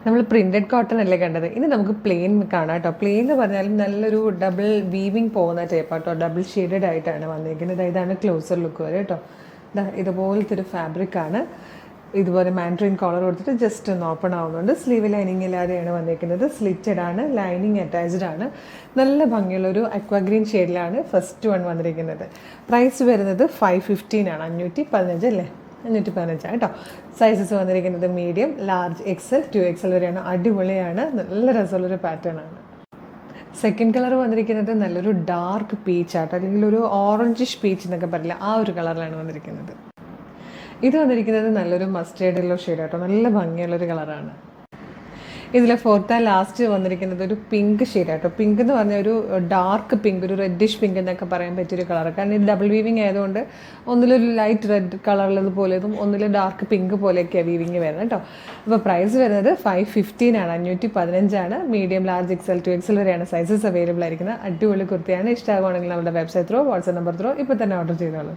നമ്മൾ printed cotton അല്ലേ കണ്ടത്. ഇനി നമുക്ക് പ്ലെയിൻ കാണാം കേട്ടോ. പ്ലെയിൻ എന്ന് പറഞ്ഞാലും നല്ലൊരു ഡബിൾ വീവിങ് പോകുന്ന ടൈപ്പ് കേട്ടോ. ഡബിൾ ഷെയ്ഡഡ് ആയിട്ടാണ് വന്നിരിക്കുന്നത്. ഇതാണ് ക്ലോസർ ലുക്ക് വരെ കേട്ടോ. ഇതുപോലത്തെ ഒരു ഫാബ്രിക്കാണ്. ഇതുപോലെ മാൻഡ്രിൻ കോളർ കൊടുത്തിട്ട് ജസ്റ്റ് ഒന്ന് ഓപ്പൺ ആവുന്നുണ്ട്. സ്ലീവ് ലൈനിങ് ഇല്ലാതെയാണ് വന്നിരിക്കുന്നത്. സ്ലിറ്റഡ് ആണ്, ലൈനിങ് അറ്റാച്ച്ഡ് ആണ്. നല്ല ഭംഗിയുള്ളൊരു അക്വാഗ്രീൻ ഷെയ്ഡിലാണ് ഫസ്റ്റ് വൺ വന്നിരിക്കുന്നത്. പ്രൈസ് വരുന്നത് 515 ആണ്. 515 അല്ലേ? 515 കേട്ടോ. സൈസസ് വന്നിരിക്കുന്നത് മീഡിയം, ലാർജ്, എക്സൽ, 2XL വരെയാണ്. അടിപൊളിയാണ്, നല്ല രസമുള്ളൊരു പാറ്റേൺ ആണ്. സെക്കൻഡ് കളർ വന്നിരിക്കുന്നത് നല്ലൊരു ഡാർക്ക് പീച്ച് ആട്ടോ, അല്ലെങ്കിൽ ഒരു ഓറഞ്ചിഷ് പീച്ച് എന്നൊക്കെ പറയില്ല, ആ ഒരു കളറിലാണ് വന്നിരിക്കുന്നത്. ഇത് വന്നിരിക്കുന്നത് നല്ലൊരു മസ്റ്റേർഡ് യെല്ലോ ഷെയ്ഡ് ആട്ടോ, നല്ല ഭംഗിയുള്ളൊരു കളറാണ്. ഇതിൽ ഫോർത്ത് ആൻഡ് ലാസ്റ്റ് വന്നിരിക്കുന്നത് ഒരു പിങ്ക് ഷെയ്ഡ് ആട്ടോ. പിങ്ക് എന്ന് പറഞ്ഞാൽ ഒരു ഡാർക്ക് പിങ്ക്, ഒരു റെഡിഷ് പിങ്ക് എന്നൊക്കെ പറയാൻ പറ്റിയൊരു കളർ. കാരണം ഇത് ഡബിൾ വീവിങ് ആയതുകൊണ്ട് ഒന്നിലൊരു ലൈറ്റ് റെഡ് കളറുള്ളതുപോലെതും ഒന്നിൽ ഡാർക്ക് പിങ്ക് പോലെയൊക്കെയാണ് വീവിങ് വരുന്നത് കേട്ടോ. അപ്പോൾ പ്രൈസ് വരുന്നത് 515 ആണ്. 515 ആണ്. മീഡിയം, ലാർജ്, XL, 2XL വരെയാണ് സൈസസ് അവൈലബിൾ ആയിരിക്കുന്നത്. അടിപൊളി കുർത്തിയാണ്. ഇഷ്ടമാകുവാണെങ്കിൽ നമ്മുടെ website throw, WhatsApp number throw ഇപ്പോൾ തന്നെ ഓർഡർ ചെയ്തോളൂ.